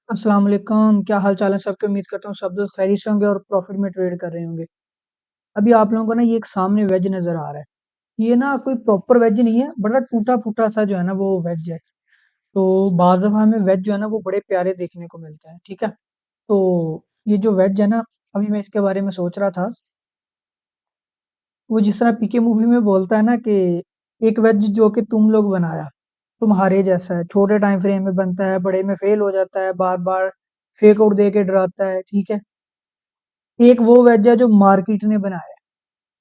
अस्सलाम वालेकुम, क्या हाल चाल है सबके। उम्मीद करता हूँ सब लोग खैरियत से होंगे और प्रॉफिट में ट्रेड कर रहे होंगे। अभी आप लोगों को ना ये एक सामने वेज नजर आ रहा है। ये ना कोई प्रॉपर वेज नहीं है, बड़ा टूटा फूटा सा जो है ना वो वेज है। तो बाज़ दफा हमें वेज जो है ना वो बड़े प्यारे देखने को मिलते हैं, ठीक है। तो ये जो वेज है ना, अभी मैं इसके बारे में सोच रहा था। वो जिस तरह पीके मूवी में बोलता है ना कि एक वेज जो कि तुम लोग बनाया, तुम्हारे जैसा है, छोटे टाइम फ्रेम में बनता है, बड़े में फेल हो जाता है, बार बार फेक आउट दे के डराता है, ठीक है। एक वो वेज है जो मार्केट ने बनाया है।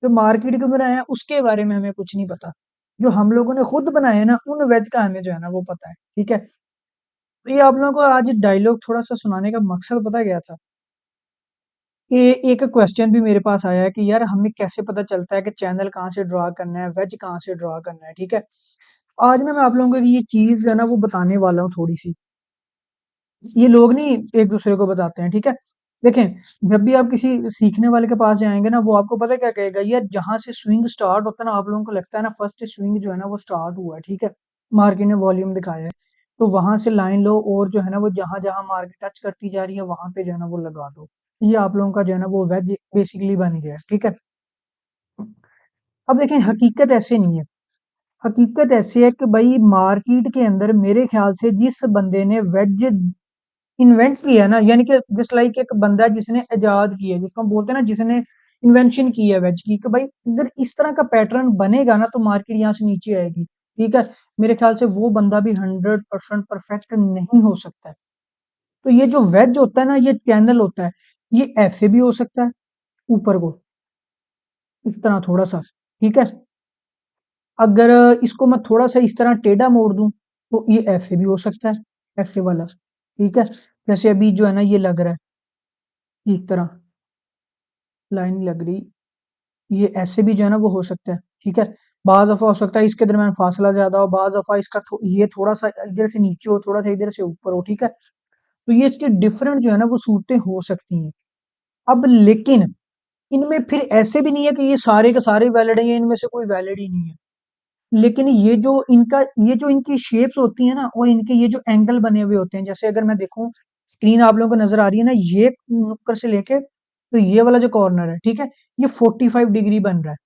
जो मार्केट के बनाया है उसके बारे में हमें कुछ नहीं पता। जो हम लोगों ने खुद बनाए हैं ना उन वेज का हमें जो है ना वो पता है, ठीक है। तो ये आप लोगों को आज डायलॉग थोड़ा सा सुनाने का मकसद पता क्या था कि एक क्वेश्चन भी मेरे पास आया है कि यार हमें कैसे पता चलता है कि चैनल कहाँ से ड्रा करना है, वेज कहाँ से ड्रा करना है, ठीक है। आज ना मैं आप लोगों को ये चीज जो है ना वो बताने वाला हूँ थोड़ी सी। ये लोग नहीं एक दूसरे को बताते हैं, ठीक है। देखें, जब भी आप किसी सीखने वाले के पास जाएंगे ना, वो आपको पता है क्या कहेगा, यार जहां से स्विंग स्टार्ट होता है ना, आप लोगों को लगता है ना फर्स्ट स्विंग जो है ना वो स्टार्ट हुआ है, ठीक है। मार्केट ने वॉल्यूम दिखाया है, तो वहां से लाइन लो और जो है ना वो जहां जहां मार्केट टच करती जा रही है वहां पे जो है ना वो लगा दो। ये आप लोगों का जो है ना वो वेज बेसिकली बन गया है, ठीक है। अब देखें, हकीकत ऐसे नहीं है। हकीकत ऐसी है कि भाई मार्केट के अंदर मेरे ख्याल से जिस बंदे ने वेज इन्वेंट किया है ना, यानी कि जस्ट लाइक एक बंदा है जिसने इजाद किया है, जिसको हम बोलते हैं ना जिसने इन्वेंशन की है वेज की, कि भाई अगर इस तरह का पैटर्न बनेगा ना तो मार्केट यहाँ से नीचे आएगी, ठीक है। मेरे ख्याल से वो बंदा भी 100% परफेक्ट नहीं हो सकता है। तो ये जो वेज होता है ना, ये चैनल होता है। ये ऐसे भी हो सकता है, ऊपर को इस तरह थोड़ा सा, ठीक है। अगर इसको मैं थोड़ा सा इस तरह टेढ़ा मोड़ दूं तो ये ऐसे भी हो सकता है, ऐसे वाला, ठीक है। जैसे अभी जो है ना ये लग रहा है इस तरह, लाइन लग रही, ये ऐसे भी जो है ना वो हो सकता है, ठीक है। बाज़ दफ़ा हो सकता है इसके दरमियान फासला ज़्यादा हो, बाज़ दफ़ा इसका ये थोड़ा-सा इधर से नीचे हो, थोड़ा-सा इधर से ऊपर हो, ठीक है। तो ये इसकी डिफरेंट जो है ना वो सूरतें हो सकती हैं। अब लेकिन इनमें फिर ऐसे भी नहीं है कि ये सारे के सारे वैलिड हैं या इनमें से कोई वैलिड ही नहीं है। लेकिन ये जो इनकी शेप्स होती है ना और इनके ये जो एंगल बने हुए होते हैं, जैसे अगर मैं देखूं, स्क्रीन आप लोगों को नजर आ रही है ना, ये नुक्कड़ से लेके तो ये वाला जो कॉर्नर है, ठीक है, ये 45 डिग्री बन रहा है।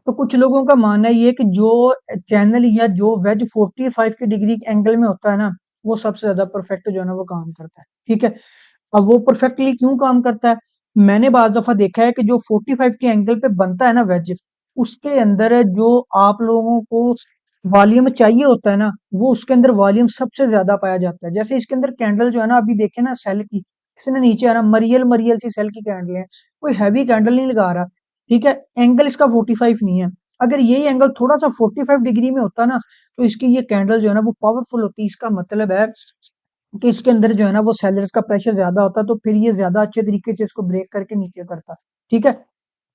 तो कुछ लोगों का मानना ये है कि जो चैनल या जो वेज 45 के डिग्री के एंगल में होता है ना, वो सबसे ज्यादा परफेक्ट जो है ना वो काम करता है, ठीक है। अब वो परफेक्टली क्यों काम करता है, मैंने बाज दफा देखा है कि जो 45 के एंगल पे बनता है ना वेज, उसके अंदर जो आप लोगों को वॉल्यूम चाहिए होता है ना, वो उसके अंदर वॉल्यूम सबसे ज्यादा पाया जाता है। जैसे इसके अंदर कैंडल जो है ना, अभी देखे ना सेल की, इसने नीचे है ना मरियल मरियल सी सेल की कैंडल है, कोई हैवी कैंडल नहीं लगा रहा, ठीक है। एंगल इसका 45 नहीं है। अगर यही एंगल थोड़ा सा 45 डिग्री में होता ना, तो इसकी ये कैंडल जो है ना वो पावरफुल होती। इसका मतलब है कि इसके अंदर जो है ना वो सेलर्स का प्रेशर ज्यादा होता, तो फिर ये ज्यादा अच्छे तरीके से इसको ब्रेक करके नीचे करता, ठीक है।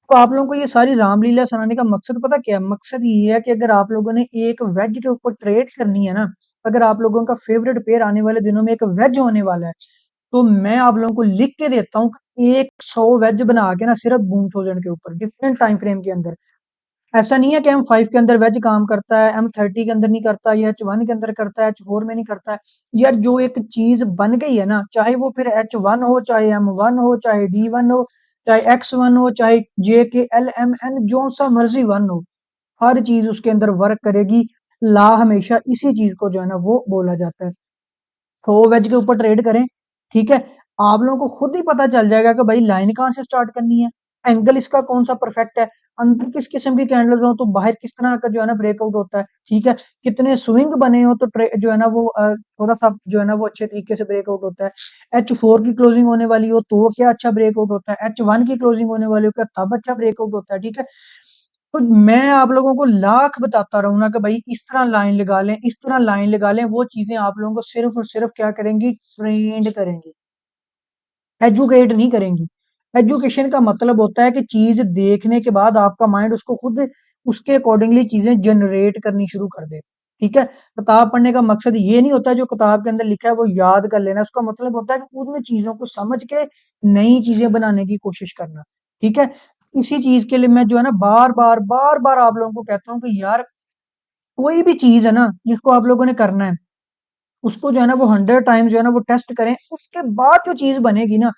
तो आप लोगों को ये सारी रामलीला सुनाने का मकसद पता क्या है? मकसद ये है कि अगर आप लोगों ने एक वेज के ऊपर ट्रेड करनी है ना, अगर आप लोगों का फेवरेट पेयर आने वाले दिनों में एक वेज होने वाला है, तो मैं आप लोगों को लिख के देता हूँ, 100 वेज बना के ना सिर्फ बूम थाउजेंड के ऊपर डिफरेंट टाइम फ्रेम के अंदर। ऐसा नहीं है कि M5 के अंदर वेज काम करता है, M30 के अंदर नहीं करता, या H1 के अंदर करता है, H4 में नहीं करता है। यार जो एक चीज बन गई है ना, चाहे वो फिर H1 हो, चाहे M1 हो, चाहे D1 हो, चाहे X1 हो, चाहे JKLMN जो सा मर्जी वन हो, हर चीज उसके अंदर वर्क करेगी। ला हमेशा इसी चीज को जो है ना वो बोला जाता है। तो वेज के ऊपर ट्रेड करें, ठीक है। आप लोगों को खुद ही पता चल जाएगा कि भाई लाइन कहाँ से स्टार्ट करनी है, एंगल इसका कौन सा परफेक्ट है, अंदर किस किस्म की कैंडल्स हो तो बाहर किस तरह का जो है ना ब्रेकआउट होता है, ठीक है। कितने स्विंग बने हो तो जो है ना वो थोड़ा सा जो है ना वो अच्छे तरीके से ब्रेकआउट होता है। H4 की क्लोजिंग होने वाली हो तो क्या अच्छा ब्रेकआउट होता है, H1 की क्लोजिंग होने वाली हो क्या तब अच्छा ब्रेकआउट होता है, ठीक है। तो मैं आप लोगों को लाख बताता रहूँ ना कि भाई इस तरह लाइन लगा लें, इस तरह लाइन लगा लें, वो चीजें आप लोगों को सिर्फ और सिर्फ क्या करेंगी, ट्रेंड करेंगी, एजुकेट नहीं करेंगी। एजुकेशन का मतलब होता है कि चीज देखने के बाद आपका माइंड उसको खुद उसके अकॉर्डिंगली चीजें जनरेट करनी शुरू कर दे, ठीक है। किताब पढ़ने का मकसद ये नहीं होता जो किताब के अंदर लिखा है वो याद कर लेना, उसका मतलब होता है कि उन चीजों को समझ के नई चीजें बनाने की कोशिश करना, ठीक है। इसी चीज के लिए मैं जो है ना बार बार आप लोगों को कहता हूँ कि यार कोई भी चीज है ना जिसको आप लोगों ने करना है, उसको जो है ना वो 100 टाइम्स जो है ना वो टेस्ट करें, उसके बाद जो चीज़ बनेगी ना,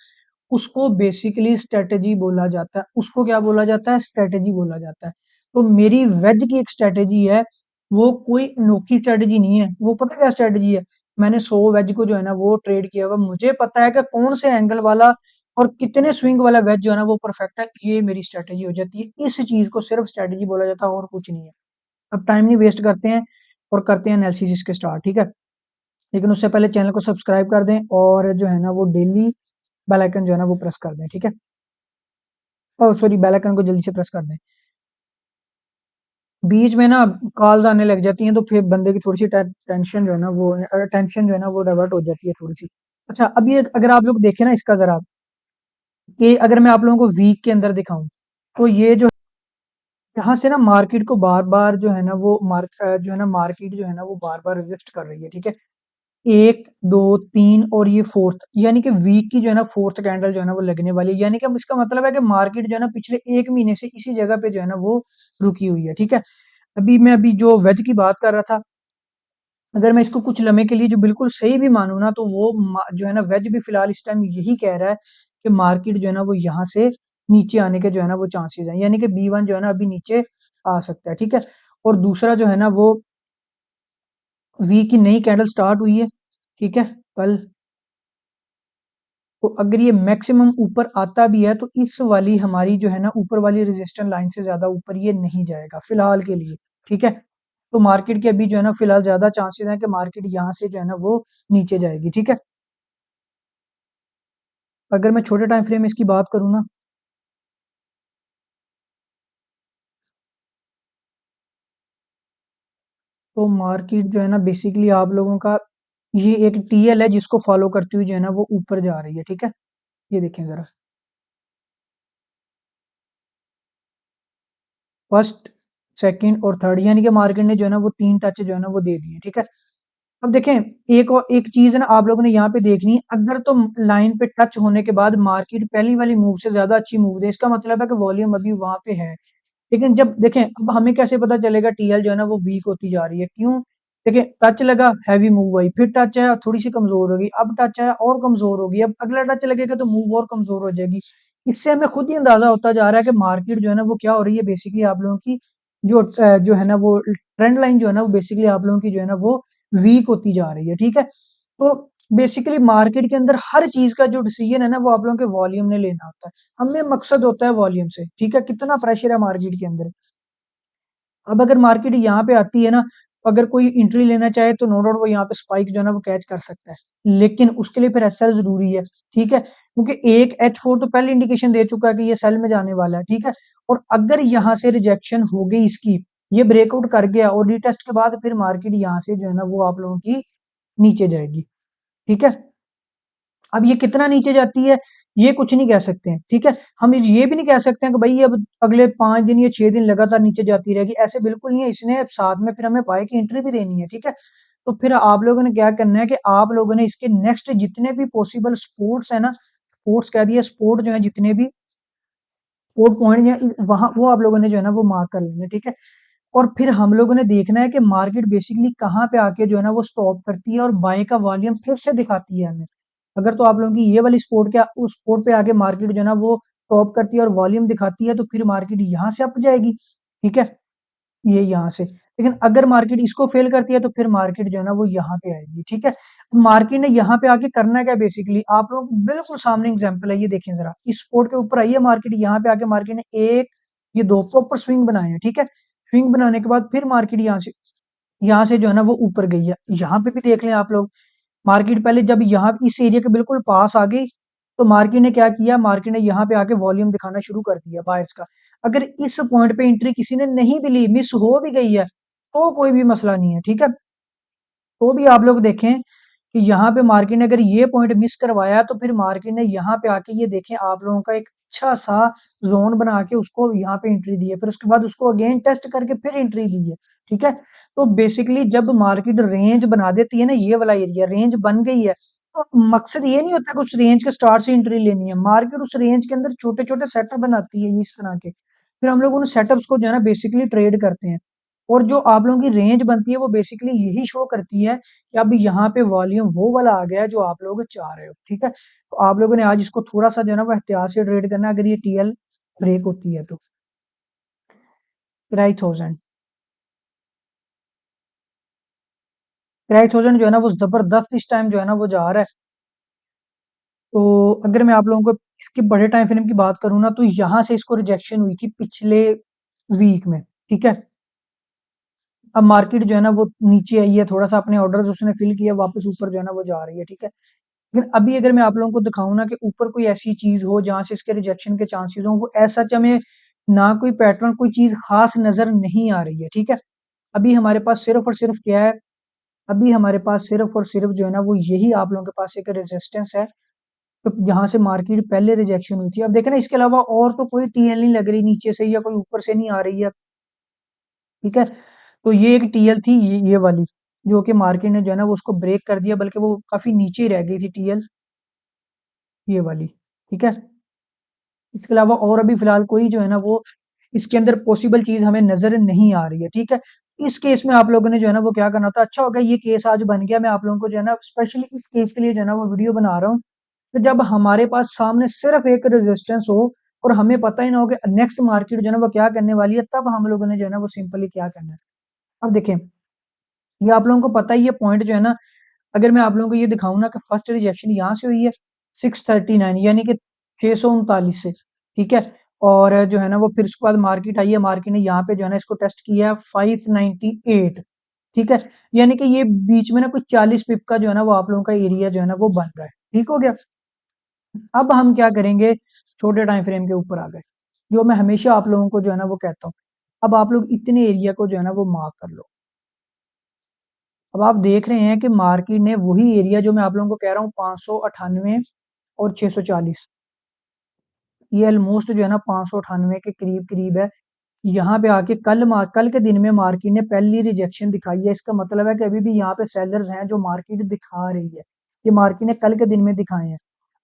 उसको बेसिकली स्ट्रैटेजी बोला जाता है। उसको क्या बोला जाता है? स्ट्रैटेजी बोला जाता है। तो मेरी वेज की एक स्ट्रैटेजी है, वो कोई अनोखी स्ट्रैटेजी नहीं है। वो पता है क्या स्ट्रैटेजी है? मैंने 100 वेज को जो है ना वो ट्रेड किया हुआ, मुझे पता है कि कौन से एंगल वाला और कितने स्विंग वाला वेज जो है ना वो परफेक्ट है। ये मेरी स्ट्रैटेजी हो जाती है। इस चीज को सिर्फ स्ट्रैटेजी बोला जाता है और कुछ नहीं है। अब टाइम नहीं वेस्ट करते हैं और करते हैं एनालिसिस इसके स्टार्ट, ठीक है? लेकिन उससे पहले चैनल को सब्सक्राइब कर दें और जो है ना वो डेली बेल आइकन जो है ना वो प्रेस कर दें, ठीक है? ओह सॉरी, बेल आइकन को जल्दी से प्रेस कर दें। बीच में ना कॉल्स आने लग जाती हैं तो फिर बंदे की थोड़ी सी टेंशन जो है ना वो टेंशन जो है ना वो डाइवर्ट हो जाती है थोड़ी सी। अच्छा, अभी अगर आप लोग देखें ना इसका जरा, कि अगर मैं आप लोगों को वीक के अंदर दिखाऊं, तो ये जो यहाँ से ना मार्केट को बार बार जो है ना वो जो है ना मार्केट जो है ना वो बार बार रेजिस्ट कर रही है, ठीक है? एक, दो, तीन और ये फोर्थ, यानी कि वीक की जो है ना फोर्थ कैंडल जो है ना वो लगने वाली है। यानी कि अब इसका मतलब है कि मार्केट जो है ना पिछले 1 महीने से इसी जगह पे जो है ना वो रुकी हुई है, ठीक है? अभी जो वेज की बात कर रहा था, अगर मैं इसको कुछ लम्हे के लिए जो बिल्कुल सही भी मानूं ना, तो वो जो है ना वेज भी फिलहाल इस टाइम यही कह रहा है कि मार्केट जो है ना वो यहाँ से नीचे आने के जो है ना वो चांसेस हैं, यानी कि B1 जो है ना अभी नीचे आ सकता है, ठीक है? और दूसरा जो है ना वो वी की नई कैंडल स्टार्ट हुई है, ठीक है, कल। तो अगर ये मैक्सिमम ऊपर आता भी है तो इस वाली हमारी जो है ना ऊपर वाली रेजिस्टेंस लाइन से ज्यादा ऊपर ये नहीं जाएगा फिलहाल के लिए, ठीक है? तो मार्केट के अभी जो है ना फिलहाल ज्यादा चांसेस है कि मार्केट यहाँ से जो है ना वो नीचे जाएगी, ठीक है? अगर मैं छोटे टाइम फ्रेम में इसकी बात करूँ ना, तो मार्केट जो है ना बेसिकली आप लोगों का ये एक TL है जिसको फॉलो करती हुई जो है ना वो ऊपर जा रही है, ठीक है? ये देखें जरा, फर्स्ट, सेकंड और थर्ड, यानी कि मार्केट ने जो है ना वो 3 टच जो है ना वो दे दिए, ठीक है? अब देखें, एक और एक चीज है ना आप लोगों ने यहाँ पे देखनी है, अगर तो लाइन पे टच होने के बाद मार्केट पहली वाली मूव से ज्यादा अच्छी मूव दे, इसका मतलब है कि वॉल्यूम अभी वहां पे है। लेकिन जब देखें, अब हमें कैसे पता चलेगा TL जो है ना वो वीक होती जा रही है? क्यों? देखें, टच लगा, हैवी मूव आई, फिर टच आया, थोड़ी सी कमजोर होगी, अब टच आया और कमजोर होगी, अब अगला टच लगेगा तो मूव और कमजोर हो जाएगी। इससे हमें खुद ही अंदाजा होता जा रहा है कि मार्केट जो है ना वो क्या हो रही है, बेसिकली आप लोगों की जो है ना वो ट्रेंड लाइन जो है ना वो बेसिकली आप लोगों की जो है ना वो वीक होती जा रही है, ठीक है? तो बेसिकली मार्केट के अंदर हर चीज का जो डिसीजन है ना वो आप लोगों के वॉल्यूम ने लेना होता है। हमें मकसद होता है वॉल्यूम से, ठीक है, कितना प्रेशर है मार्केट के अंदर। अब अगर मार्केट यहाँ पे आती है ना, अगर कोई एंट्री लेना चाहे तो नो डाउट वो यहाँ पे स्पाइक जो है ना वो कैच कर सकता है, लेकिन उसके लिए फिर SL जरूरी है, ठीक है? क्योंकि एक H4 तो पहले इंडिकेशन दे चुका है कि ये सेल में जाने वाला है, ठीक है? और अगर यहाँ से रिजेक्शन हो गई इसकी, ये ब्रेकआउट कर गया और रीटेस्ट के बाद फिर मार्केट यहाँ से जो है ना वो आप लोगों की नीचे जाएगी, ठीक है? अब ये कितना नीचे जाती है ये कुछ नहीं कह सकते हैं, ठीक है? हम ये भी नहीं कह सकते हैं कि भाई अब अगले 5 दिन या 6 दिन लगातार नीचे जाती रहेगी, ऐसे बिल्कुल नहीं है। इसने साथ में फिर हमें बाय की एंट्री भी देनी है, ठीक है? तो फिर आप लोगों ने क्या करना है कि आप लोगों ने इसके नेक्स्ट जितने भी पॉसिबल स्पोर्ट्स है ना, स्पोर्ट्स कह दिए, स्पोर्ट जो है जितने भी स्पोर्ट पॉइंट है वहां वो आप लोगों ने जो है ना वो मार्क कर लेना, ठीक है? और फिर हम लोगों ने देखना है कि मार्केट बेसिकली कहाँ पे आके जो है ना वो स्टॉप करती है और बाय का वॉल्यूम फिर से दिखाती है हमें। अगर तो आप लोगों की ये वाली स्पोर्ट क्या उस स्पोर्ट पे आके मार्केट जो है ना वो टॉप करती है और वॉल्यूम दिखाती है, तो फिर मार्केट यहाँ से अप जाएगी, ठीक है? ये यहाँ से। लेकिन अगर मार्केट इसको फेल करती है तो फिर मार्केट जो है ना वो यहाँ पे आएगी, ठीक है? मार्केट ने यहाँ पे आके करना क्या बेसिकली, आप लोग बिल्कुल सामने एग्जांपल है, ये देखें जरा, इस सपोर्ट के ऊपर आई है मार्केट, यहाँ पे आके मार्केट ने एक, ये दो प्रॉपर स्विंग बनाए हैं, ठीक है? स्विंग बनाने के बाद फिर मार्केट यहाँ से जो है ना वो ऊपर गई है। यहाँ पे भी देख लें आप लोग, मार्केट पहले जब यहाँ इस एरिया के बिल्कुल पास आ गई, तो मार्केट ने क्या किया, मार्केट ने यहाँ पे आके वॉल्यूम दिखाना शुरू कर दिया बायर्स का। अगर इस पॉइंट पे एंट्री किसी ने नहीं भी ली, मिस हो भी गई है, तो कोई भी मसला नहीं है, ठीक है? तो भी आप लोग देखें कि यहाँ पे मार्केट ने अगर ये पॉइंट मिस करवाया तो फिर मार्केट ने यहाँ पे आके ये देखें आप लोगों का एक अच्छा सा जोन बना के उसको यहाँ पे एंट्री दी है, फिर उसके बाद उसको अगेन टेस्ट करके फिर एंट्री दी है, ठीक है? तो बेसिकली जब मार्केट रेंज बना देती है ना, ये वाला एरिया रेंज बन गई है, तो मकसद ये नहीं होता कि उस रेंज के स्टार्ट से एंट्री लेनी है। मार्केट उस रेंज के अंदर छोटे छोटे सेटअप बनाती है इस तरह के, फिर हम लोग उन सेटअप्स को जो है ना बेसिकली ट्रेड करते हैं। और जो आप लोगों की रेंज बनती है वो बेसिकली यही शो करती है कि अब यहाँ पे वॉल्यूम वो वाला आ गया है जो आप लोग चाह रहे हो, ठीक है। तो आप लोगों ने आज इसको थोड़ा सा जो है ना वो एहतियात से ट्रेड करना है, अगर ये टीएल ब्रेक होती है तो। 3000 3000 जो है ना वो जबरदस्त इस टाइम जो है ना वो जा रहा है। तो अगर मैं आप लोगों को इसके बड़े टाइम फ्रेम की बात करूँ ना, तो यहाँ से इसको रिजेक्शन हुई थी पिछले वीक में, ठीक है। अब मार्केट जो है ना वो नीचे आई है, थोड़ा सा अपने ऑर्डर्स उसने फिल किया, वापस ऊपर जो है ना वो जा रही है, ठीक है। लेकिन अभी अगर मैं आप लोगों को दिखाऊं ना कि ऊपर कोई ऐसी चीज हो जहां से इसके रिजेक्शन के चांसेस हो, वो ऐसा हमें ना कोई पैटर्न कोई चीज खास नजर नहीं आ रही है, ठीक है। अभी हमारे पास सिर्फ और सिर्फ क्या है, अभी हमारे पास सिर्फ और सिर्फ जो है ना वो यही आप लोगों के पास एक रेजिस्टेंस है, तो जहां से मार्केट पहले रिजेक्शन हुई थी। अब देखें ना, इसके अलावा और तो कोई टीएल नहीं लग रही नीचे से या कोई ऊपर से नहीं आ रही है, ठीक है। तो ये एक टीएल थी, ये वाली, जो कि मार्केट ने जो है ना वो उसको ब्रेक कर दिया, बल्कि वो काफी नीचे ही रह गई थी टीएल, ये वाली, ठीक है। इसके अलावा और अभी फिलहाल कोई जो है ना वो इसके अंदर पॉसिबल चीज हमें नजर नहीं आ रही है, ठीक है। इस केस में आप लोगों ने जो है ना वो क्या करना था, अच्छा हो गया ये केस आज बन गया, मैं आप लोगों को जो है ना स्पेशली इस केस के लिए जो है ना वो वीडियो बना रहा हूँ। तो जब हमारे पास सामने सिर्फ एक रेजिस्टेंस हो और हमें पता ही ना हो कि नेक्स्ट मार्केट जो है ना वो क्या करने वाली है, तब हम लोगों ने जो है ना वो सिंपली क्या करना है। अब देखें, ये आप लोगों को पता ही है पॉइंट जो है ना, अगर मैं आप लोगों को ये दिखाऊं ना कि फर्स्ट रिजेक्शन यहाँ से हुई है 639, यानी कि 639 से, ठीक है। और जो है ना वो फिर उसके बाद मार्केट आई है, मार्केट ने यहाँ पे जो है ना इसको टेस्ट किया है 598, ठीक है। यानी कि ये बीच में ना कुछ 40 पिप का जो है ना वो आप लोगों का एरिया जो है ना वो बन रहा है, ठीक हो गया। अब हम क्या करेंगे, छोटे टाइम फ्रेम के ऊपर आ गए, जो मैं हमेशा आप लोगों को जो है ना वो कहता हूँ। अब आप लोग इतने एरिया को जो है ना वो मार्क कर लो। अब आप देख रहे हैं कि मार्केट ने वही एरिया जो मैं आप लोगों को कह रहा हूँ 598 और 640, ये ऑलमोस्ट जो है ना 598 के करीब करीब है। यहाँ पे आके कल के दिन में मार्केट ने पहली रिजेक्शन दिखाई है, इसका मतलब है कि अभी भी यहाँ पे सेलर्स हैं जो मार्केट दिखा रही है, ये मार्केट ने कल के दिन में दिखाए हैं।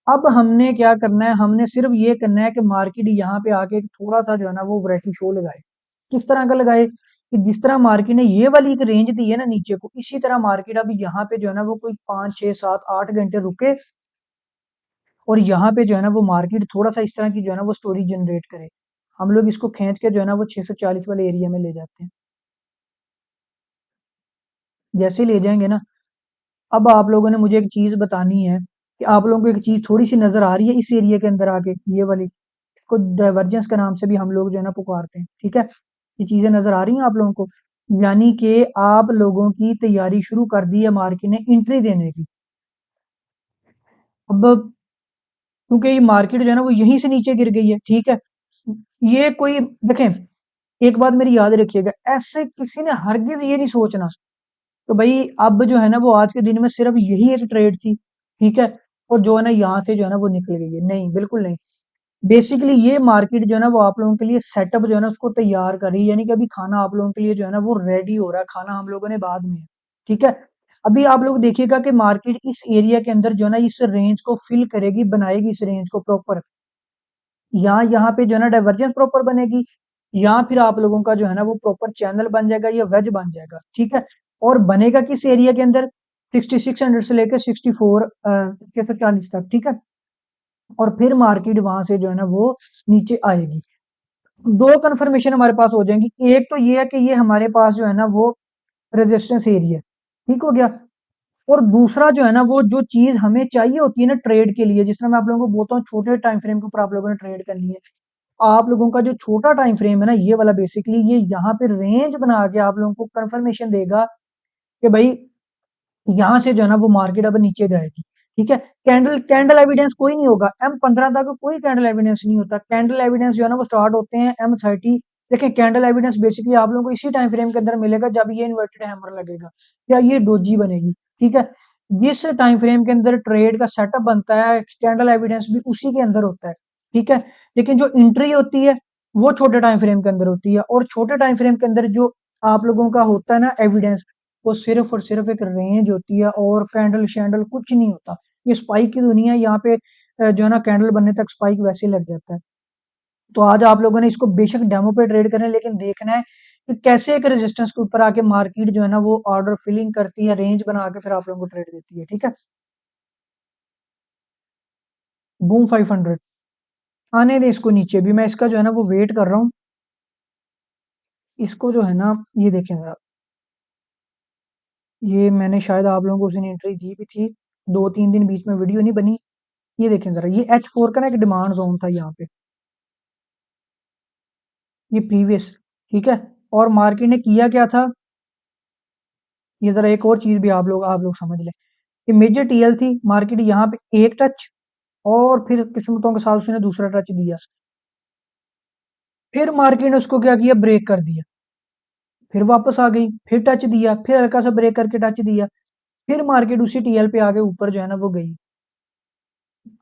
अब हमने क्या करना है, हमने सिर्फ ये करना है कि मार्केट यहाँ पे आके थोड़ा सा जो है ना वो वैरायटी शो लगाए। किस तरह का लगाए, कि जिस तरह मार्केट ने ये वाली एक रेंज दी है ना नीचे को, इसी तरह मार्केट अब यहाँ पे जो है ना वो कोई 5 6 7 8 घंटे रुके और यहाँ पे जो है ना वो मार्केट थोड़ा सा इस तरह की जो है ना वो स्टोरी जनरेट करे। हम लोग इसको खींच के जो है ना वो 640 वाले एरिया में ले जाते हैं। जैसे ले जाएंगे ना, अब आप लोगों ने मुझे एक चीज बतानी है कि आप लोगों को एक चीज थोड़ी सी नजर आ रही है इस एरिया के अंदर आके, ये वाली, इसको डाइवर्जेंस के नाम से भी हम लोग जो है ना पुकारते हैं, ठीक है। ये चीजें नजर आ रही हैं आप लोगों को, यानी कि आप लोगों की तैयारी शुरू कर दी है मार्केट ने एंट्री देने की। अब क्योंकि ये मार्केट जो है ना वो यहीं से नीचे गिर गई है, ठीक है। ये कोई, देखें, एक बात मेरी याद रखिएगा, ऐसे किसी ने हरगिज ये नहीं सोचना तो भाई अब जो है ना वो आज के दिन में सिर्फ यही एक ट्रेड थी, ठीक है। और जो है ना यहाँ से जो है ना वो निकल गई है, नहीं, बिल्कुल नहीं। बेसिकली ये मार्केट जो है ना वो आप लोगों के लिए सेटअप जो है ना उसको तैयार कर रही है, यानी कि अभी खाना आप लोगों के लिए जो है ना वो रेडी हो रहा है, खाना हम लोगों ने बाद में है, ठीक है। अभी आप लोग देखिएगा कि मार्केट इस एरिया के अंदर जो है ना इस रेंज को फिल करेगी, बनाएगी इस रेंज को प्रॉपर, यहाँ पे जो है ना डाइवर्जेंस प्रॉपर बनेगी, यहाँ फिर आप लोगों का जो है ना वो प्रॉपर चैनल बन जाएगा या वेज बन जाएगा, ठीक है। और बनेगा किस एरिया के अंदर, 6600 से लेकर 640 तक, ठीक है। और फिर मार्केट वहां से जो है ना वो नीचे आएगी। दो कंफर्मेशन हमारे पास हो जाएंगी, एक तो ये है कि ये हमारे पास जो है ना वो रेजिस्टेंस एरिया, ठीक हो गया। और दूसरा जो है ना वो जो चीज हमें चाहिए होती है ना ट्रेड के लिए, जिस तरह मैं आप लोगों को बोलता हूँ छोटे टाइम फ्रेम के ऊपर आप लोगों ने ट्रेड करनी है, आप लोगों का जो छोटा टाइम फ्रेम है ना ये वाला, बेसिकली ये यहाँ पे रेंज बना के आप लोगों को कंफर्मेशन देगा कि भाई यहाँ से जो है ना वो मार्केट अब नीचे जाएगी, ठीक है। कैंडल कैंडल एविडेंस कोई नहीं होगा, M15 तक कोई कैंडल एविडेंस नहीं होता, कैंडल एविडेंस जो है ना वो स्टार्ट होते हैं M30। देखिए कैंडल एविडेंस बेसिकली आप लोगों को इसी टाइम फ्रेम के अंदर मिलेगा जब ये इन्वर्टेड हैमर लगेगा या ये डोजी बनेगी, ठीक है। जिस टाइम फ्रेम के अंदर ट्रेड का सेटअप बनता है कैंडल एविडेंस भी उसी के अंदर होता है, ठीक है। लेकिन जो एंट्री होती है वो छोटे टाइम फ्रेम के अंदर होती है, और छोटे टाइम फ्रेम के अंदर जो आप लोगों का होता है ना एविडेंस, वो सिर्फ और सिर्फ एक रेंज होती है और कैंडल शैंडल कुछ नहीं होता। ये स्पाइक की दुनिया है, यहाँ पे जो है ना कैंडल बनने तक स्पाइक वैसे ही लग जाता है। तो आज आप लोगों ने इसको बेशक डेमो पे ट्रेड करें, लेकिन देखना है कि कैसे एक रेजिस्टेंस के ऊपर आके मार्केट जो है ना वो ऑर्डर फिलिंग करती है, रेंज बना के फिर आप लोगों को ट्रेड देती है, ठीक है। बूम 500 आने दें इसको नीचे भी, मैं इसका जो है ना वो वेट कर रहा हूँ। इसको जो है ना, ये देखें जरा, ये मैंने शायद आप लोगों को उस दिन एंट्री दी भी थी, 2-3 दिन बीच में वीडियो नहीं बनी। ये देखें जरा, ये H4 का ना एक डिमांड जोन था यहाँ पे, ये प्रीवियस, ठीक है। और मार्केट ने किया क्या था, ये जरा एक और चीज भी आप लोग समझ लें। ये मेजर टीएल थी, मार्केट यहाँ पे एक टच, और फिर किस्मतों के साथ उसने दूसरा टच दिया, फिर मार्केट ने उसको क्या किया, ब्रेक कर दिया, फिर वापस आ गई, फिर टच दिया, फिर हल्का सा ब्रेक करके टच दिया, फिर मार्केट उसी टीएल पे आगे ऊपर जो है ना वो गई।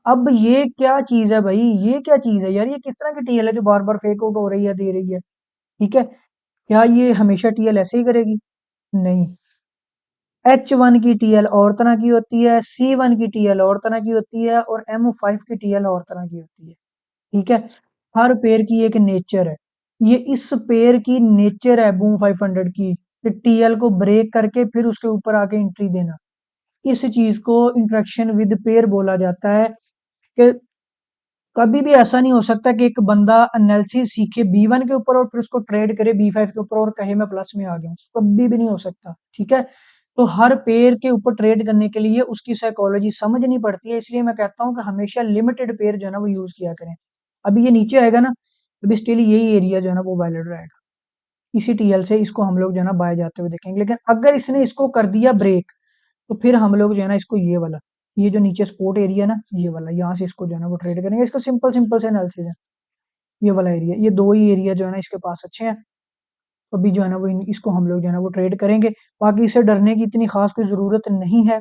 अब ये क्या चीज है भाई, ये क्या चीज है यार, ये किस तरह की टीएल है जो बार बार फेक आउट हो रही है, दे रही है, ठीक है। क्या ये हमेशा टीएल ऐसे ही करेगी? नहीं। H1 की टीएल और तरह की होती है, C1 की टीएल और तरह की होती है, और MO5 की टीएल और तरह की होती है, ठीक है। हर पेयर की एक नेचर है, ये इस पेयर की नेचर है बूम 500 की, कि टीएल को ब्रेक करके फिर उसके ऊपर आके एंट्री देना। इस चीज को इंटरेक्शन विद पेयर बोला जाता है, कि कभी भी ऐसा नहीं हो सकता कि एक बंदा एनालिसिस सीखे B1 के ऊपर और फिर उसको ट्रेड करे B5 के ऊपर और कहे मैं प्लस में आ गया हूँ, कभी भी नहीं हो सकता, ठीक है। तो हर पेयर के ऊपर ट्रेड करने के लिए उसकी साइकोलॉजी समझनी पड़ती है, इसलिए मैं कहता हूँ कि हमेशा लिमिटेड पेयर जो है ना वो यूज किया करें। अभी ये नीचे आएगा ना, अभी स्टिल यही एरिया जो है ना वो वैलिड रहेगा, इसी टीएल से इसको हम लोग जो है ना बाय जाते हुए देखेंगे। लेकिन अगर इसने इसको कर दिया ब्रेक, तो फिर हम लोग जो है ना इसको ये वाला, ये जो नीचे सपोर्ट एरिया ना, ये वाला, यहाँ से इसको जो है ना वो ट्रेड करेंगे। इसको सिंपल सिंपल से एनालिसिस है, ये वाला एरिया, ये दो ही एरिया जो है ना इसके पास अच्छे हैं। तो अभी जो है ना वो इसको हम लोग जो है ना वो ट्रेड करेंगे। बाकी इसे डरने की इतनी खास कोई जरूरत नहीं है,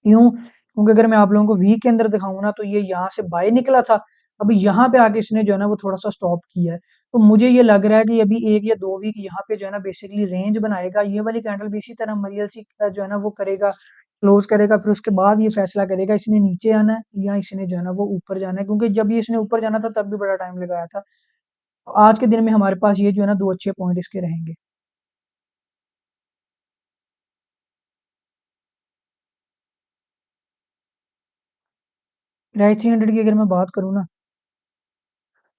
क्यों? क्योंकि अगर मैं आप लोगों को वीक के अंदर दिखाऊं ना, तो ये यहाँ से बाय निकला था, अब यहाँ पे आके इसने जो है ना वो थोड़ा सा स्टॉप किया है। तो मुझे ये लग रहा है कि अभी 1 या 2 वीक यहाँ पे जो है ना बेसिकली रेंज बनाएगा, ये वाली कैंडल भी इसी तरह मरियल सी जो है ना वो करेगा, क्लोज करेगा, फिर उसके बाद ये फैसला करेगा इसने नीचे आना है या इसने जो है ना वो ऊपर जाना है। क्योंकि जब ये इसने ऊपर जाना था तब भी बड़ा टाइम लगाया था। तो आज के दिन में हमारे पास ये जो है ना दो अच्छे पॉइंट इसके रहेंगे। प्राइस 300 की अगर मैं बात करूँ ना,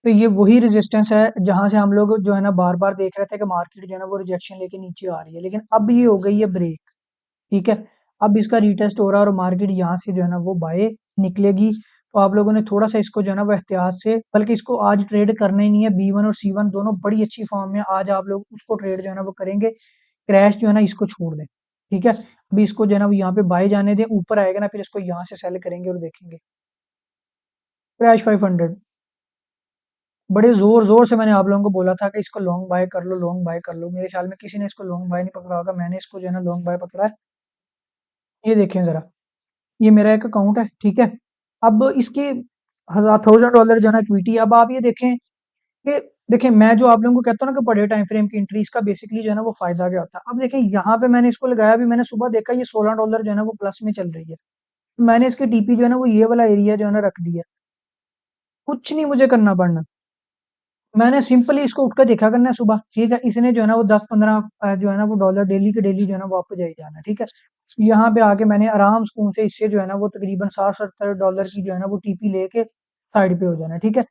तो ये वही रेजिस्टेंस है जहां से हम लोग जो है ना बार बार देख रहे थे कि मार्केट जो है ना वो रिजेक्शन लेके नीचे आ रही है, लेकिन अब ये हो गई है ब्रेक, ठीक है। अब इसका रीटेस्ट हो रहा है और मार्केट यहाँ से जो है ना वो बाय निकलेगी। तो आप लोगों ने थोड़ा सा इसको जो है ना वो एहतियात से, बल्कि इसको आज ट्रेड करना ही नहीं है, B1 और C1 दोनों बड़ी अच्छी फॉर्म में, आज आप लोग उसको ट्रेड जो है ना वो करेंगे। क्रैश जो है ना इसको छोड़ दें, ठीक है। अभी इसको जो है ना वो यहाँ पे बाय जाने दें, ऊपर आएगा ना फिर इसको यहाँ से सेल करेंगे और देखेंगे। क्रैश 500, बड़े जोर जोर से मैंने आप लोगों को बोला था कि इसको लॉन्ग बाय कर लो, लॉन्ग बाय कर लो, मेरे ख्याल में किसी ने इसको लॉन्ग बाय नहीं पकड़ा होगा, मैंने इसको जो है ना लॉन्ग बाय पकड़ा है। ये देखें जरा, ये मेरा एक अकाउंट है, ठीक है। अब इसकी $1000 जो है ना इक्विटी, अब आप ये देखें कि, देखें मैं जो आप लोगों को कहता हूँ ना कि बड़े टाइम फ्रेम की एंट्री, इसका बेसिकली जो है ना वो फायदा क्या होता है। अब देखें यहाँ पे मैंने इसको लगाया भी, मैंने सुबह देखा ये $16 जो है ना वो प्लस में चल रही है, मैंने इसके टीपी जो है ना वो ये वाला एरिया जो है ना रख दिया, कुछ नहीं मुझे करना पड़ना, मैंने सिंपली इसको उठकर देखा करना है सुबह, ठीक है। इसने जो है ना वो 10-15 जो है ना वो डॉलर डेली के डेली जो है ना वो आपको जाई जाना है, ठीक है। यहाँ पे आके मैंने आराम सुकून से इससे जो है ना वो तकरीबन $60-70 की जो है ना वो टीपी लेके साइड पे हो जाना है, ठीक है।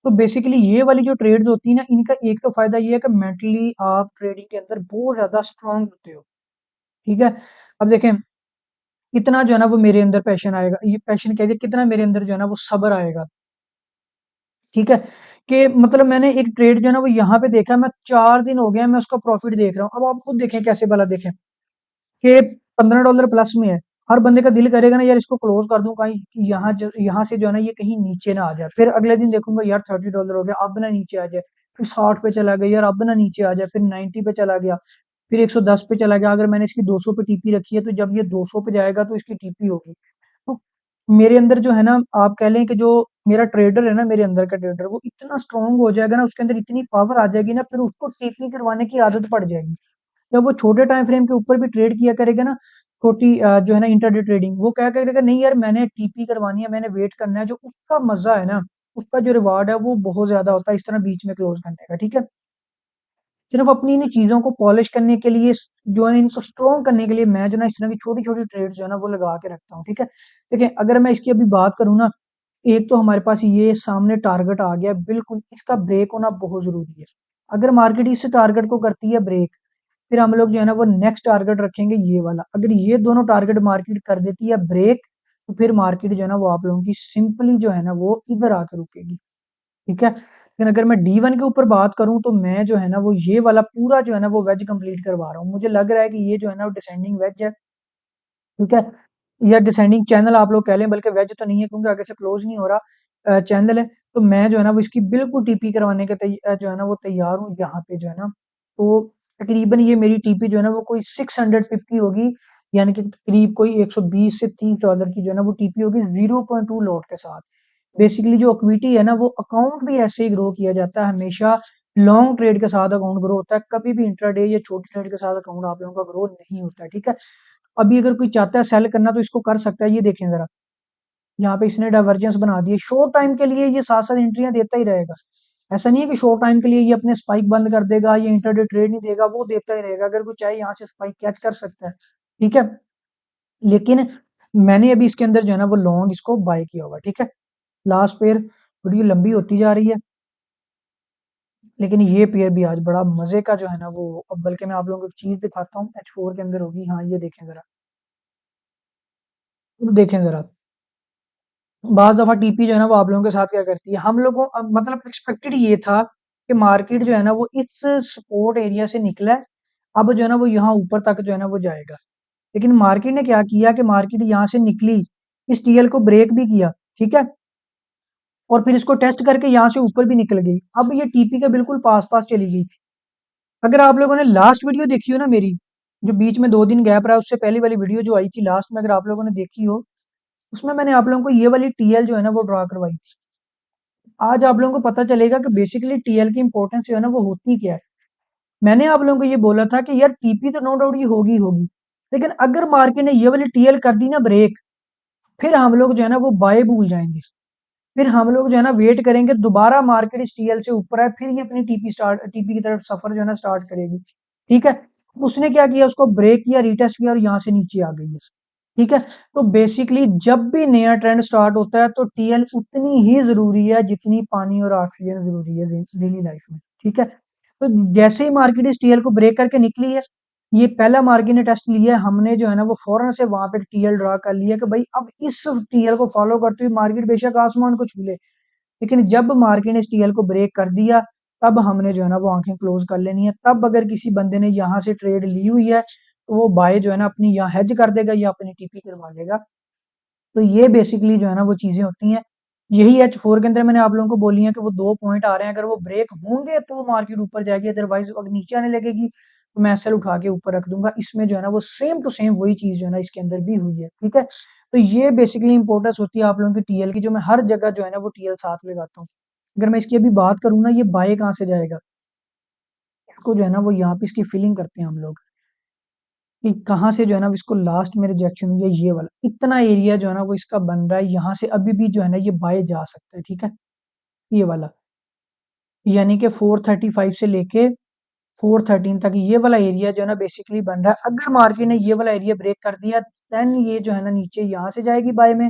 तो बेसिकली ये वाली जो ट्रेड्स होती है ना, इनका एक तो फायदा ये है कि मेंटली आप ट्रेडिंग के अंदर बहुत ज्यादा स्ट्रांग होते हो, ठीक है। अब देखें, कितना जो है ना वो मेरे अंदर पैशन आएगा, ये पैशन कह दिया, कितना मेरे अंदर जो है ना वो सब्र आएगा, ठीक है। कि मतलब मैंने एक ट्रेड जो है ना वो यहाँ पे देखा, मैं 4 दिन हो गया मैं उसका प्रॉफिट देख रहा हूँ। अब आप खुद देखें कैसे भला देखें कि $15 प्लस में है, हर बंदे का दिल करेगा ना यार इसको क्लोज कर दूं कहीं, कि यहाँ से जो है ना ये कहीं नीचे ना आ जाए, फिर अगले दिन देखूंगा यार $30 हो गया, अब ना नीचे आ जाए, फिर 60 पे चला गया यार, अब ना नीचे आ जाए, फिर 90 पे चला गया, फिर 110 पे चला गया। अगर मैंने इसकी 200 पे टीपी रखी है, तो जब ये 200 पे जाएगा तो इसकी टीपी होगी। तो मेरे अंदर जो है ना, आप कह लें कि जो मेरा ट्रेडर है ना, मेरे अंदर का ट्रेडर, वो इतना स्ट्रांग हो जाएगा ना, उसके अंदर इतनी पावर आ जाएगी ना, फिर उसको टीपी करवाने की आदत पड़ जाएगी। जब वो छोटे टाइम फ्रेम के ऊपर भी ट्रेड किया करेगा ना, छोटी जो है ना इंटरडे ट्रेडिंग, वो क्या करेगा, नहीं यार मैंने टीपी करवानी है, मैंने वेट करना है, जो उसका मजा है ना, उसका जो रिवार्ड है वो बहुत ज्यादा होता है इस तरह बीच में क्लोज करने का, ठीक है। सिर्फ अपनी इन चीजों को पॉलिश करने के लिए, जो है इनको स्ट्रॉन्ग करने के लिए, मैं जो ना इस तरह की छोटी छोटी ट्रेड जो है ना वो लगा के रखता हूँ। ठीक है, देखिए अगर मैं इसकी अभी बात करूँ ना, एक तो हमारे पास ये सामने टारगेट आ गया, बिल्कुल इसका ब्रेक होना बहुत जरूरी है। अगर मार्केट इस टारगेट को करती है ब्रेक, फिर हम लोग जो है ना वो नेक्स्ट टारगेट रखेंगे ये वाला। अगर ये दोनों टारगेट मार्केट कर देती है ब्रेक, तो फिर मार्केट जो है ना वो आप लोगों की सिंपली जो है ना वो इधर आकर रुकेगी। ठीक है, लेकिन अगर मैं D1 के ऊपर बात करूं, तो मैं जो है ना वो ये वाला पूरा जो है ना वो वेज कंप्लीट करवा रहा हूँ। मुझे लग रहा है कि ये जो है ना वो डिसेंडिंग वेज है। ठीक है, या डिसेंडिंग चैनल आप लोग कह लें, बल्कि वेज तो नहीं है क्योंकि आगे से क्लोज नहीं हो रहा, चैनल है। तो मैं जो है ना वो इसकी बिल्कुल टीपी करवाने के जो है ना वो तैयार हूँ यहाँ पे जो है ना। तो तकरीबन ये मेरी टीपी जो है ना वो कोई 650 होगी, यानी कि करीब कोई 120 से 30 डॉलर की जो है ना वो टीपी होगी 0.2 लॉट के साथ। बेसिकली जो इक्विटी है ना, वो अकाउंट भी ऐसे ही ग्रो किया जाता है हमेशा। लॉन्ग ट्रेड के साथ अकाउंट ग्रो होता है, कभी भी इंट्राडे या छोटी ट्रेड के साथ अकाउंट आप लोगों का ग्रो नहीं होता है। ठीक है, अभी अगर कोई चाहता है सेल करना तो इसको कर सकता है। ये देखें जरा, यहाँ पे इसने डाइवर्जेंस बना दिए। शॉर्ट टाइम के लिए ये साथ साथ एंट्रियां देता ही रहेगा। ऐसा नहीं है कि शॉर्ट टाइम के लिए ये अपने स्पाइक बंद कर देगा, ये इंटरडे ट्रेड नहीं देगा, वो देता ही रहेगा। अगर कोई चाहे यहाँ से स्पाइक कैच कर सकता है। ठीक है, लेकिन मैंने अभी इसके अंदर जो है ना वो लॉन्ग इसको बाय किया हुआ। ठीक है, लास्ट पेयर थोड़ी लंबी होती जा रही है, लेकिन ये पेयर भी आज बड़ा मजे का जो है ना वो, अब बल्कि मैं आप लोगों को एक चीज दिखाता हूँ, H4 के अंदर होगी। हाँ ये देखें जरा, अब देखें जरा, बाज़ दफ़ा टीपी जो है ना वो आप लोगों के साथ क्या करती है, हम लोगों मतलब एक्सपेक्टेड ये था कि मार्केट जो है ना वो इस सपोर्ट एरिया से निकला है, अब जो है ना वो यहाँ ऊपर तक जो है ना वो जाएगा। लेकिन मार्केट ने क्या किया कि मार्केट यहाँ से निकली, इस टीएल को ब्रेक भी किया। ठीक है, और फिर इसको टेस्ट करके यहाँ से ऊपर भी निकल गई। अब ये टीपी के बिल्कुल पास पास चली गई। अगर आप लोगों ने लास्ट वीडियो देखी हो ना मेरी, जो बीच में 2 दिन गैप रहा, उससे पहली वाली वीडियो जो आई थी लास्ट में, अगर आप लोगों ने देखी हो, उसमें मैंने आप लोगों को ये वाली टीएल जो है ना वो ड्रा करवाई। आज आप लोगों को पता चलेगा कि बेसिकली टीएल की इंपॉर्टेंस जो है ना वो होती क्या है। मैंने आप लोगों को ये बोला था कि यार टीपी तो नो डाउट ये होगी होगी, लेकिन अगर मार्केट ने ये वाली टीएल कर दी ना ब्रेक, फिर हम लोग जो है ना वो बाय भूल जाएंगे। फिर हम लोग जो है ना वेट करेंगे दोबारा मार्केट इस टीएल से ऊपर आए, फिर ये अपनी टीपी की तरफ सफर जो है ना स्टार्ट करेगी। ठीक है, उसने क्या किया, उसको ब्रेक किया, रीटेस्ट किया और यहाँ से नीचे आ गई है। ठीक है, तो बेसिकली जब भी नया ट्रेंड स्टार्ट होता है तो टीएल उतनी ही जरूरी है जितनी पानी और ऑक्सीजन जरूरी है डेली लाइफ में। ठीक है, तो जैसे ही मार्केट इस टीएल को ब्रेक करके निकली है, ये पहला मार्केट ने टेस्ट लिया है, हमने जो है ना वो फौरन से वहां पे टीएल ड्रा कर लिया कि भाई अब इस टीएल को फॉलो करते हुए मार्केट बेशक आसमान को छू ले, लेकिन जब मार्केट ने इस टीएल को ब्रेक कर दिया, तब हमने जो है ना वो आंखें क्लोज कर लेनी है। तब अगर किसी बंदे ने यहाँ से ट्रेड ली हुई है, तो वो बाय जो है ना अपनी यहाँ हेज कर देगा या अपनी टीपी करवा लेगा। तो ये बेसिकली जो है ना वो चीजें होती हैं। यही H4 के अंदर मैंने आप लोगों को बोली है कि वो 2 पॉइंट आ रहे हैं, अगर वो ब्रेक होंगे तो मार्केट ऊपर जाएगी, अदरवाइज अगर नीचे आने लगेगी तो मैं सेल उठा के ऊपर रख दूंगा। इसमें जो है ना वो सेम टू सेम वही चीज जो है ना इसके अंदर भी हुई है। ठीक है, तो ये बेसिकली इंपॉर्टेंस होती है आप लोगों की टीएल की, जो मैं हर जगह जो है ना वो टीएल साथ लगाता हूँ। अगर मैं इसकी अभी बात करूँ ना, ये बाय कहाँ से जाएगा, इसको जो है ना वो यहाँ पे इसकी फिलिंग करते हैं हम लोग कि कहाँ से जो है ना इसको लास्ट में रिजेक्शन हुई है, ये वाला इतना एरिया जो है ना वो इसका बन रहा है, यहाँ से अभी भी जो है ना ये बाय जा सकता है। ठीक है, ये वाला यानी कि 435 से लेके 413 तक ये वाला एरिया जो है ना बेसिकली बन रहा है। अगर मार्केट ने ये वाला एरिया ब्रेक कर दिया, देन ये जो है ना नीचे यहाँ से जाएगी बाय में,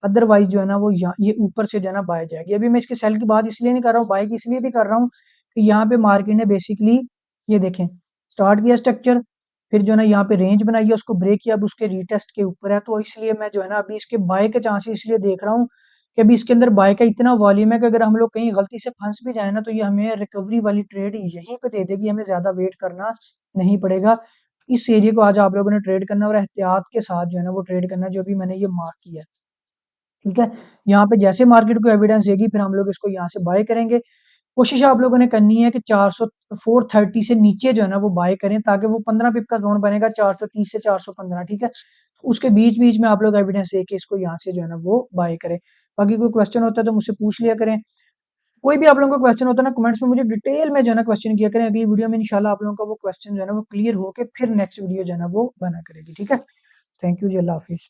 अदरवाइज जो है ना वो यहाँ ये ऊपर से जो है ना बाय जाएगी। अभी मैं इसके सेल की बात इसलिए नहीं कर रहा हूँ, बाय की इसलिए भी कर रहा हूँ कि यहाँ पे मार्केट ने बेसिकली ये देखें स्टार्ट किया स्ट्रक्चर, फिर जो है ना यहाँ पे रेंज बनाई है, उसको ब्रेक किया, अब उसके रीटेस्ट के ऊपर है। तो इसलिए मैं जो है ना अभी इसके बाय के चांसेस इसलिए देख रहा हूँ कि अभी इसके अंदर बाय का इतना वॉल्यूम है कि अगर हम लोग कहीं गलती से फंस भी जाए ना, तो ये हमें रिकवरी वाली ट्रेड यहीं पे दे देगी, हमें ज्यादा वेट करना नहीं पड़ेगा। इस एरिया को आज आप लोगों ने ट्रेड करना और एहतियात के साथ जो है ना वो ट्रेड करना, जो भी मैंने ये मार्क किया है। ठीक है, यहाँ पे जैसे मार्केट को एविडेंस देगी, फिर हम लोग इसको यहाँ से बाय करेंगे। कोशिश आप लोगों ने करनी है कि 430 से नीचे जो है ना वो बाय करें, ताकि वो 15 पिप का जोन बनेगा 430 से 415। ठीक है, उसके बीच बीच में आप लोग एविडेंस देके इसको यहाँ से जो है ना वो बाय करें। बाकी कोई क्वेश्चन होता है तो मुझसे पूछ लिया करें। कोई भी आप लोगों का क्वेश्चन होता है ना, कमेंट्स में मुझे डिटेल में जो है ना क्वेश्चन किया करें। अगली वीडियो में इंशाल्लाह आप लोगों का वो क्वेश्चन जो है ना वो क्लियर होके फिर नेक्स्ट वीडियो जो है ना वो बना करेगी। ठीक है, thank you ji, Allah Hafiz.